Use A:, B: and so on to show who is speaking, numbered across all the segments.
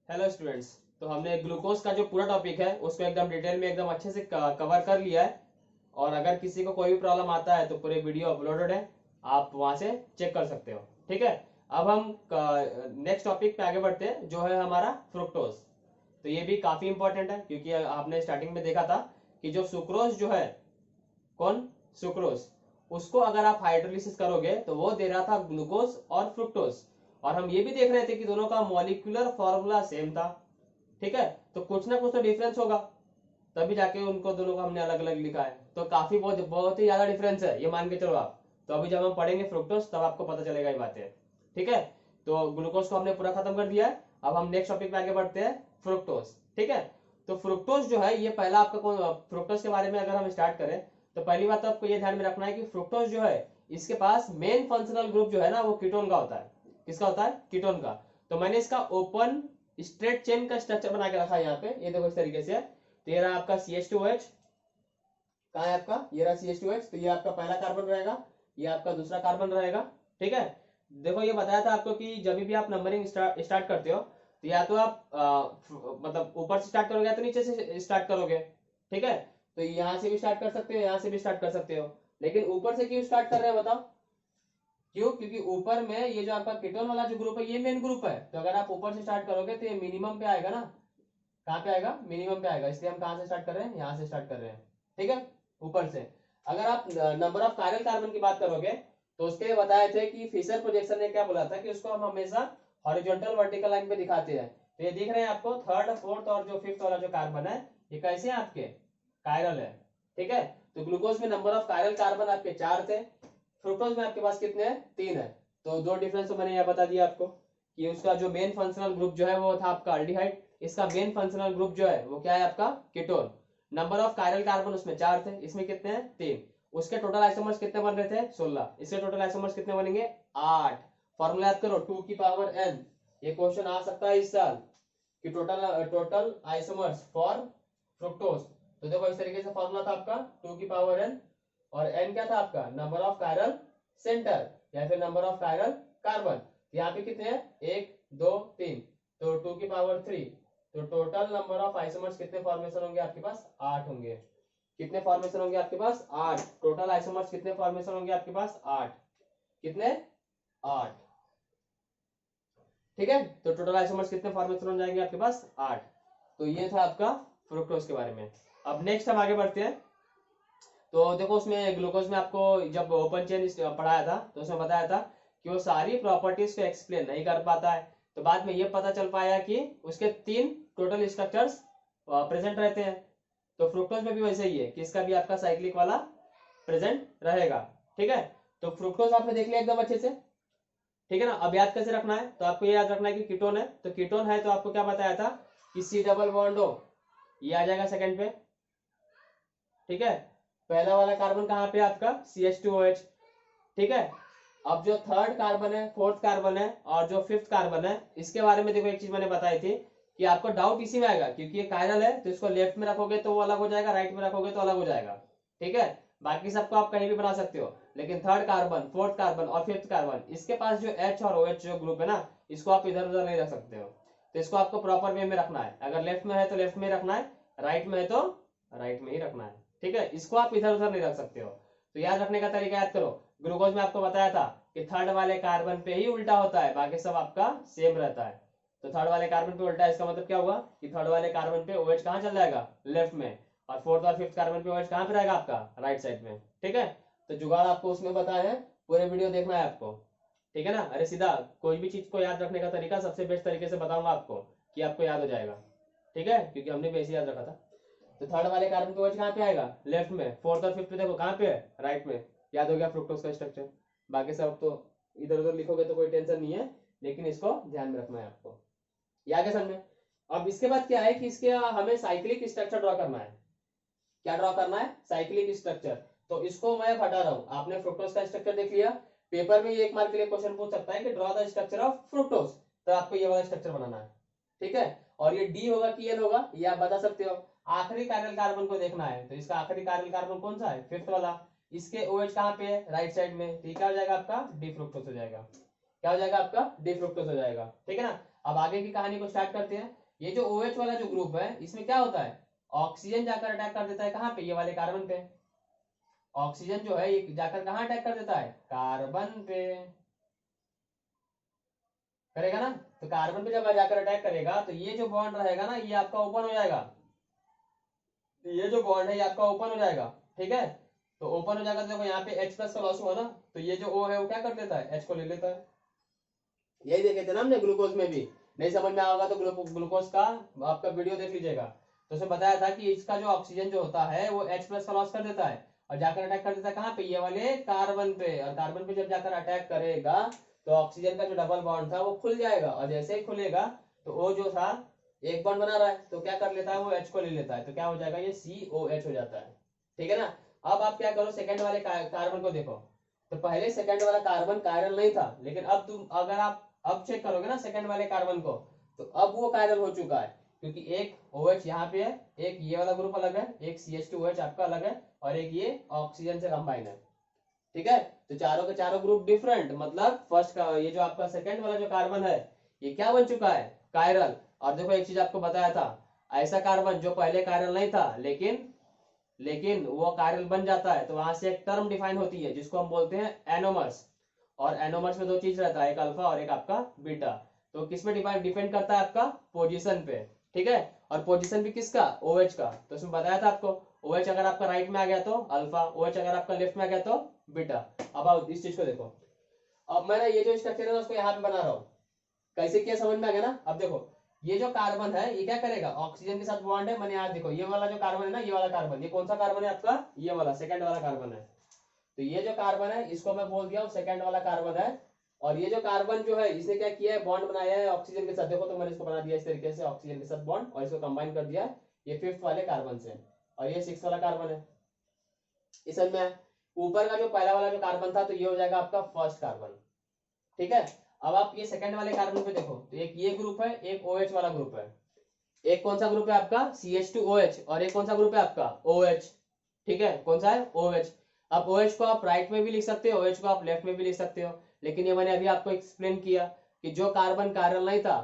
A: Hello students. तो हमने glucose का जो पूरा टॉपिक है उसको एकदम डिटेल में एकदम अच्छे से कवर कर लिया है। और अगर किसी को कोई भी प्रॉब्लम आता है तो पूरे वीडियो अपलोडेड है, आप वहां से चेक कर सकते हो। ठीक है, अब हम नेक्स्ट टॉपिक पे आगे बढ़ते हैं जो है हमारा फ्रुक्टोज। तो ये भी काफी इंपॉर्टेंट है क्योंकि आपने स्टार्टिंग में देखा था कि जो सुक्रोज जो है, कौन, सुक्रोज, उसको अगर आप हाइड्रोलिसिस करोगे तो वो दे रहा था ग्लूकोज और फ्रुक्टोज। और हम ये भी देख रहे थे कि दोनों का मॉलिक्यूलर फॉर्मूला सेम था। ठीक है, तो कुछ ना कुछ तो डिफरेंस होगा, तभी जाके उनको दोनों को हमने अलग अलग लिखा है। तो काफी बहुत बहुत ही ज्यादा डिफरेंस है, ये मान के चलो आप। तो अभी जब हम पढ़ेंगे फ्रुक्टोज तब आपको पता चलेगा ये बातें। ठीक है, तो ग्लूकोज को हमने पूरा खत्म कर दिया है। अब हम नेक्स्ट टॉपिक पे आगे बढ़ते हैं, फ्रुक्टोज। ठीक है, तो फ्रुक्टोज जो है ये पहला आपका कौन, फ्रुक्टोज के बारे में अगर हम स्टार्ट करें तो पहली बात तो आपको ये ध्यान में रखना है कि फ्रुक्टोज जो है इसके पास मेन फंक्शनल ग्रुप जो है ना वो कीटोन का होता है। किसका होता है? कीटोन का। तो मैंने इसका ओपन स्ट्रेट चेन का स्ट्रक्चर बना के रखा है यहाँ पे, ये देखो इस तरीके से। तो ये रहा आपका CH2H, कहाँ है आपका, ये रहा CH2H। तो ये आपका पहला कार्बन रहेगा, ये आपका दूसरा कार्बन रहेगा। ठीक है, देखो ये बताया था आपको कि जब भी आप नंबरिंग स्टार्ट करते हो तो या तो आप मतलब ऊपर से स्टार्ट करोगे या तो नीचे से स्टार्ट करोगे। ठीक है, तो यहाँ से भी स्टार्ट कर सकते हो, यहाँ से भी स्टार्ट कर सकते हो, लेकिन ऊपर से क्यों स्टार्ट कर रहे हैं बताओ? क्यों? क्योंकि ऊपर में ये जो आपका कीटोन वाला जो ग्रुप है ये मेन ग्रुप है। तो अगर आप ऊपर से स्टार्ट करोगे तो ये मिनिमम पे आएगा ना। कहाँ पे आएगा? मिनिमम पे आएगा, इसलिए हम कहाँ से स्टार्ट कर रहे हैं? यहाँ से स्टार्ट कर रहे हैं। ठीक है, ऊपर से। अगर आप नंबर ऑफ कायरल कार्बन की बात करोगे तो उसके लिए बताए थे कि फिशर प्रोजेक्शन ने क्या बोला था कि उसको हम हमेशा हॉरिजॉन्टल वर्टिकल लाइन पे दिखाते हैं। तो ये दिख रहे हैं आपको, थर्ड फोर्थ और जो फिफ्थ वाला जो कार्बन है ये कैसे हैं आपके? कायरल है। ठीक है, तो ग्लूकोज में नंबर ऑफ कायरल कार्बन आपके 4 थे, फ्रुक्टोज में आपके पास कितने हैं? 3 है। तो दो डिफरेंस तो मैंने यह बता दिया आपको कि उसका जो मेन फंक्शनल ग्रुप जो है वो था आपका अल्डिहाइड, इसका मेन फंक्शनल ग्रुप जो है वो क्या है आपका? Ketone. Number of chiral carbon उसमें 4 थे, इसमें कितने हैं? 3। उसके टोटल आइसोमर्स कितने बन रहे थे? 16। इसके टोटल आइसोमर्स कितने बनेंगे? 8। फॉर्मूला याद करो, 2 की पावर n। ये क्वेश्चन आ सकता है इस साल कि टोटल आइसोमर्स फॉर फ्रुक्टोज। तो देखो इस तरीके से फॉर्मूला था आपका 2 की पावर n, और n क्या था आपका? नंबर ऑफ कायरल सेंटर या फिर नंबर ऑफ कायरल कार्बन। यहाँ पे कितने हैं? 1 2 3, तो 2 की पावर 3। तो टोटल नंबर ऑफ आइसोमर्स कितने फॉर्मेशन होंगे आपके पास? 8 होंगे। कितने फॉर्मेशन होंगे आपके पास? 8। टोटल आइसोमर्स कितने फॉर्मेशन होंगे आपके पास? 8। कितने? 8। ठीक है, तो टोटल आइसोमर्स कितने फॉर्मेशन हो जाएंगे आपके पास? 8। तो ये था आपका फ्रुक्टोज के बारे में। अब नेक्स्ट हम आगे बढ़ते हैं। तो देखो उसमें ग्लूकोज में आपको जब ओपन चेन पढ़ाया था तो उसमें बताया था कि वो सारी प्रॉपर्टीज को एक्सप्लेन नहीं कर पाता है। तो बाद में ये पता चल पाया कि उसके 3 टोटल स्ट्रक्चर्स प्रेजेंट रहते हैं। तो फ्रुक्टोज में भी वैसे ही है कि इसका भी आपका साइक्लिक वाला प्रेजेंट रहेगा। ठीक है, तो फ्रुक्टोज आपने देख लिया एकदम अच्छे से। ठीक है ना, अब याद कैसे रखना है? तो आपको ये याद रखना है कि कीटोन है, तो कीटोन है तो आपको क्या बताया था कि C डबल बॉन्ड O, ये आ जाएगा सेकंड पे। ठीक है, पहला वाला कार्बन कहाँ पे आपका? CH2OH। ठीक है, अब जो थर्ड कार्बन है, फोर्थ कार्बन है और जो फिफ्थ कार्बन है, इसके बारे में देखो एक चीज मैंने बताई थी कि आपको डाउट इसी में आएगा क्योंकि ये कायरल है तो इसको लेफ्ट में रखोगे तो वो अलग हो जाएगा, राइट में रखोगे तो अलग हो जाएगा। ठीक है, बाकी सबको आप कहीं भी बना सकते हो, लेकिन थर्ड कार्बन, फोर्थ कार्बन और फिफ्थ कार्बन, इसके पास जो H और OH जो ग्रुप है ना, इसको आप इधर उधर नहीं रख सकते हो। तो इसको आपको प्रॉपर वे में रखना है। अगर लेफ्ट में है तो लेफ्ट में रखना है, राइट में है तो राइट में ही रखना है। ठीक है, इसको आप इधर उधर नहीं रख सकते हो। तो याद रखने का तरीका याद करो, ग्लूकोज में आपको बताया था कि थर्ड वाले कार्बन पे ही उल्टा होता है, बाकी सब आपका सेम रहता है। तो थर्ड वाले कार्बन पे उल्टा है, इसका मतलब क्या हुआ कि थर्ड वाले कार्बन पे OH कहाँ चल जाएगा? लेफ्ट में। और फोर्थ और फिफ्थ कार्बन पे OH कहाँ पे रहेगा आपका? राइट साइड में। ठीक है, तो जुगाड़ आपको उसमें बताए हैं, पूरे वीडियो देखना है आपको। ठीक है ना, अरे सीधा कोई भी चीज को याद रखने का तरीका सबसे बेस्ट तरीके से बताऊंगा आपको कि आपको याद हो जाएगा। ठीक है, क्योंकि हमने भी ऐसे याद रखा था। तो थर्ड वाले कार्बन पे OH कहाँ पे आएगा? लेफ्ट में। फोर्थ और फिफ्थ पे देखो कहाँ पे है? राइट में। याद हो गया फ्रुक्टोज का स्ट्रक्चर। बाकी सब तो इधर उधर लिखोगे तो कोई टेंशन नहीं है, लेकिन इसको ध्यान में रखना है आपको। ये आगे समझ में। अब इसके बाद क्या है कि इसके हमें साइक्लिक स्ट्रक्चर ड्रॉ करना है। क्या ड्रॉ करना है? Cyclic structure. तो इसको मैं हटा रहा हूं। आपने फ्रुक्टोज का स्ट्रक्चर देख लिया, पेपर में ये 1 मार्क के लिए क्वेश्चन पूछ सकता है कि draw the structure of fructose, तो आपको ये वाला स्ट्रक्चर बनाना है। ठीक है, और ये डी होगा कि एल होगा ये आप बता सकते हो। आखिरी कायरल कार्बन को देखना है, तो इसका आखिरी कायरल कार्बन कौन सा है? फिफ्थ वाला। इसके OH कहाँ पे है? राइट साइड में। ठीक, क्या हो जाएगा आपका? डी फ्रुक्टोज हो जाएगा। क्या हो जाएगा आपका? डी फ्रुक्टोज हो जाएगा। ठीक है ना। अब आगे की कहानी को स्टार्ट करते हैं। ये जो OH वाला जो ग्रुप है इसमें क्या होता है, ऑक्सीजन जाकर अटैक कर देता है कहाँ पे, ये वाले कार्बन पे। ऑक्सीजन जो है ये जाकर कहाँ अटैक कर देता है, कार्बन पे करेगा ना। तो कार्बन पे जब जाकर अटैक करेगा तो ये जो बॉन्ड रहेगा ना ये आपका ओपन हो जाएगा, ये जो बॉन्ड है ये आपका ओपन हो जाएगा, ठीक है। तो ओपन हो जाएगा तो देखो यहाँ पे H प्लस का लॉस हुआ ना, तो ये जो O है वो क्या कर लेता है, H को ले लेता है। यही देखे थे ना हमने ग्लूकोज में भी। नहीं समझ में आएगा तो ग्लूकोज का आपका वीडियो देख लीजिएगा। तो उसमें बताया था कि इसका जो ऑक्सीजन जो होता है वो H प्लस का लॉस कर देता है और जाकर अटैक कर देता है कहाँ पे, ये वाले कार्बन पे। और कार्बन पे जब जाकर अटैक करेगा तो ऑक्सीजन का जो डबल बॉन्ड था वो खुल जाएगा, और जैसे ही खुलेगा तो वो जो था एक बॉन्ड बना रहा है तो क्या कर लेता है वो H को ले लेता है, तो क्या हो जाएगा ये COH हो जाता है, ठीक है ना। अब आप क्या करो, सेकंड वाले कार्बन को देखो। तो पहले सेकंड वाला कार्बन कायरल नहीं था, लेकिन अब तुम अगर आप अब चेक करोगे ना सेकंड वाले कार्बन को, तो अब वो कायरल हो चुका है, क्योंकि एक OH यहाँ पे है, एक ये वाला ग्रुप अलग है, एक CH2OH आपका अलग है, और एक ये ऑक्सीजन से कंबाइन है, ठीक है। तो चारों के चारों ग्रुप डिफरेंट, मतलब फर्स्ट का ये जो आपका सेकंड वाला जो कार्बन है ये क्या बन चुका है, कायरल। और देखो एक चीज आपको बताया था, ऐसा कार्बन जो पहले कायरल नहीं था लेकिन वो कायरल बन जाता है, तो वहां से एक टर्म डिफाइन होती है जिसको हम बोलते हैं एनोमर्स। और एनोमर्स में दो चीज रहता है, एक अल्फा और एक आपका बीटा। तो किस पे डिपेंड करता है, आपका पोजीशन पे, ठीक है। और पोजीशन भी किसका, OH का। तो उसमें बताया था आपको, OH अगर आपका राइट में आ गया तो अल्फा, OH अगर आपका लेफ्ट में आ गया तो बीटा। अब आओ इस चीज को देखो। अब मैं ये जो स्ट्रक्चर है उसको यहाँ पे बना रहा हूँ, कैसे किया समझ में आ गया ना। अब देखो ये जो कार्बन है ये क्या करेगा, ऑक्सीजन के साथ बॉन्ड है, मैंने यहाँ देखो ये वाला जो कार्बन है ना, ये वाला कार्बन, ये कौन सा कार्बन है आपका, ये वाला सेकंड वाला कार्बन है। तो ये जो कार्बन है इसको मैं बोल दिया हूँ सेकंड वाला कार्बन है। और ये जो कार्बन जो है इसने क्या किया है, बॉन्ड बनाया है ऑक्सीजन के साथ। देखो तो मैंने इसको बना दिया इस तरीके से, ऑक्सीजन के साथ बॉन्ड, और इसको कंबाइन कर दिया ये फिफ्थ वाले कार्बन से, और ये सिक्स वाला कार्बन है। इस में ऊपर का जो पहला वाला जो कार्बन था तो ये हो जाएगा आपका फर्स्ट कार्बन, ठीक है। अब आप ये सेकंड वाले कार्बन पे देखो, तो एक ये ग्रुप है, एक OH वाला ग्रुप है। एक कौन सा ग्रुप है आपका, CH2OH, और एक कौन सा ग्रुप है आपका OH, ठीक है। कौन सा है, OH। अब OH को आप राइट में भी लिख सकते हो, OH को आप लेफ्ट में भी लिख सकते हो, लेकिन ये मैंने अभी आपको एक्सप्लेन किया कि जो कार्बन कायरल नहीं था,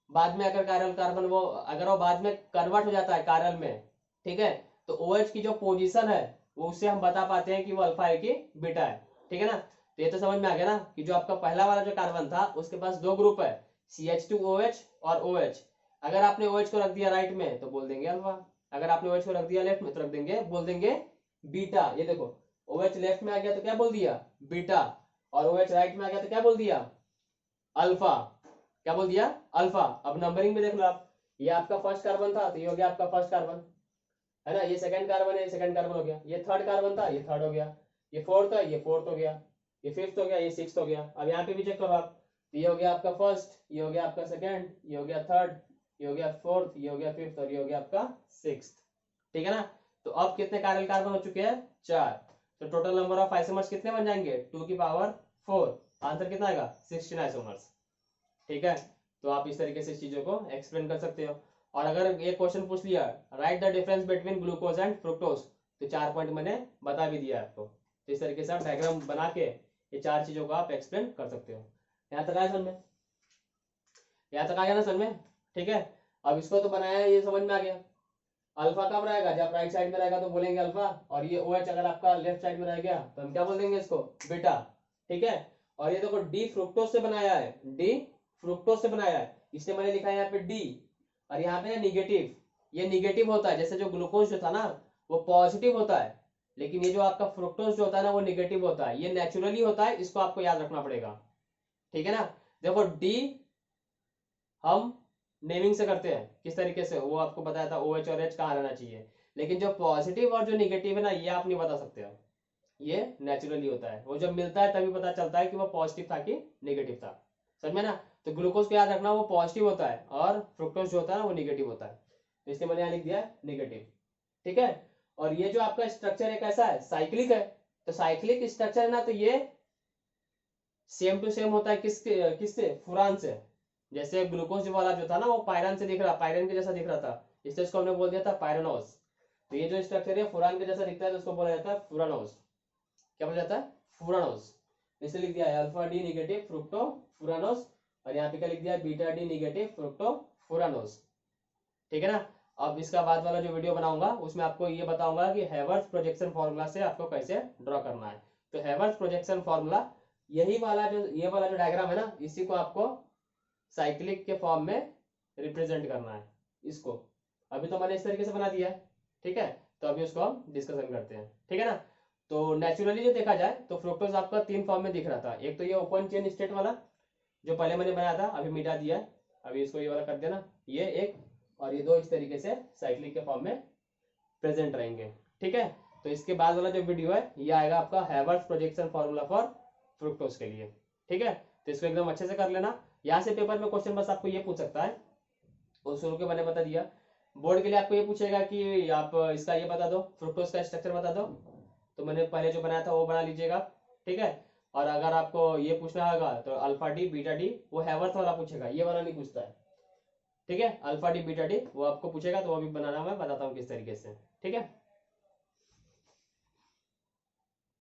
A: बाद में अगर कायरल कार्बन वो अगर वो बाद में कन्वर्ट हो जाता है कायरल में, ठीक है, तो OH की जो पोजीशन है वो उससे हम बता पाते हैं कि वो अल्फा है कि बीटा है, ठीक है ना। तो ये तो समझ में आ गया ना कि जो आपका पहला वाला जो कार्बन था उसके पास दो ग्रुप है, CH2OH और OH। अगर आपने OH को रख दिया राइट में तो बोल देंगे अल्फा, अगर आपने OH को रख दिया लेफ्ट में तो रख देंगे, बोल देंगे बीटा। ये देखो OH लेफ्ट में आ गया तो क्या बोल दिया, बीटा, और OH राइट में आ गया तो क्या बोल दिया, अल्फा। क्या बोल दिया, अल्फा। अब नंबरिंग में देख लो आप, ये आपका फर्स्ट कार्बन था तो ये हो गया आपका फर्स्ट कार्बन, है ना। ये सेकंड कार्बन है, ये सेकंड कार्बन हो गया। ये थर्ड कार्बन था, ये थर्ड हो गया। ये फोर्थ है, ये फोर्थ हो गया। ये फिफ्थ हो गया, ये सिक्स्थ हो गया। अब यहाँ पे भी चेक करो आप, तो ये हो गया आपका फर्स्ट, ये हो गया आपका सेकंड, ये हो गया थर्ड, ये हो गया फोर्थ, ये हो गया फिफ्थ, और ये हो गया आपका सिक्स्थ, ठीक है ना। तो अब कितने कायरल कार्बन हो चुके हैं, 4। तो टोटल नंबर ऑफ आइसोमर्स कितने बन जाएंगे, 2 की पावर 4। आंसर कितना आएगा, 16 आइसोमर्स, ठीक है। तो आप इस तरीके से चीजों को एक्सप्लेन कर सकते हो। और अगर ये क्वेश्चन पूछ लिया, right the difference between glucose and fructose, तो 4 पॉइंट मैंने बता भी दिया आपको। तो इस तरीके से आप डायग्राम बना के ये 4 चीजों को आप एक्सप्लेन कर सकते हो। यहाँ तक आया समझ में, यहाँ तक आ गया ना समझ में, ठीक है। अब इसको तो बनाया है, ये समझ में आ गया। अल्फा कब रहेगा, जब राइट साइड में रहेगा तो बोलेंगे अल्फा, और ये OH अगर आपका लेफ्ट साइड में रह गया तो हम क्या बोल देंगे इसको, बीटा, ठीक है। और ये देखो डी फ्रुक्टोज से बनाया है, डी फ्रुक्टोज से बनाया है, इसलिए मैंने लिखा है यहाँ पे डी। और यहाँ पे निगेटिव, ये निगेटिव होता है, जैसे जो ग्लूकोज जो था ना वो पॉजिटिव होता है, लेकिन ये जो आपका फ्रुक्टोज जो होता है ना वो निगेटिव होता है, ये नेचुरली होता है, इसको आपको याद रखना पड़ेगा, ठीक है ना। देखो डी हम नेमिंग से करते हैं किस तरीके से, वो आपको बताया था OH और H कहाँ रहना चाहिए, लेकिन जो पॉजिटिव और जो निगेटिव है ना ये आप नहीं बता सकते हो, ये नेचुरली होता है। वो जब मिलता है तभी पता चलता है कि वो पॉजिटिव था कि नेगेटिव था, समझ में ना। तो ग्लूकोज को याद रखना वो पॉजिटिव होता है, और फ्रुक्टोज जो होता है वो निगेटिव होता है, इसलिए मैंने यहाँ लिख दिया निगेटिव, ठीक है। और ये जो आपका स्ट्रक्चर है कैसा है, साइक्लिक है। तो साइक्लिक स्ट्रक्चर है ना, तो ये सेम टू सेम होता है किससे, फुरान से। जैसे ग्लूकोज वाला जो था ना वो पायरन से दिख रहा, पायरन के जैसा दिख रहा था, इसलिए इसको हमने बोल दिया था पायरनोस। तो ये जो स्ट्रक्चर है फुरान के जैसा दिखता है तो उसको बोला जाता है फुरानोस। क्या बोला जाता है, फुरानोस। इसलिए लिख दिया है अल्फा डी निगेटिव फ्रुक्टो फुरानोस। और यहाँ पे क्या लिख दिया, बीटा डी निगेटिव फ्रुक्टोफुरानोज। ठीक है ना। अब इसका बाद वाला जो वीडियो बनाऊंगा उसमें आपको ये बताऊंगा कि हैवर्थ प्रोजेक्शन फॉर्मूला से आपको कैसे ड्रॉ करना है। तो हैवर्थ प्रोजेक्शन फॉर्मूला यही वाला जो ये वाला जो डायग्राम है ना, इसी को आपको साइक्लिक के फॉर्म में रिप्रेजेंट करना है इसको। अभी तो मैंने इस तरीके से बना दिया है, ठीक है। तो अभी उसको हम डिस्कशन करते हैं, ठीक है ना। तो नेचुरली जो देखा जाए तो फ्रुक्टोज आपका 3 फॉर्म में दिख रहा था। एक तो ये ओपन चेन स्टेट वाला जो पहले मैंने बनाया था, अभी मिटा दिया है। अभी इसको ये वाला कर देना, ये एक और ये 2 इस तरीके से साइक्लिक के फॉर्म में प्रेजेंट रहेंगे, ठीक है। तो इसके बाद वाला जो वीडियो है ये आएगा आपका हैवर्थ प्रोजेक्शन फॉर्मूला फॉर फ्रुक्टोज के लिए, ठीक है। तो इसको एकदम अच्छे से कर लेना। यहाँ से पेपर में क्वेश्चन बस आपको ये पूछ सकता है, और शुरू के मैंने बता दिया। बोर्ड के लिए आपको ये पूछेगा कि आप इसका ये बता दो, फ्रुक्टोज का स्ट्रक्चर बता दो। तो मैंने पहले जो बनाया था वो बना लीजिएगा, ठीक है। और अगर आपको ये पूछना होगा तो अल्फा डी बीटा डी, वो हैवर्थ वाला पूछेगा, ये वाला नहीं पूछता है, ठीक है। अल्फा डी बीटा डी वो आपको पूछेगा, तो वो भी बनाना मैं बताता हूँ किस तरीके से, ठीक है।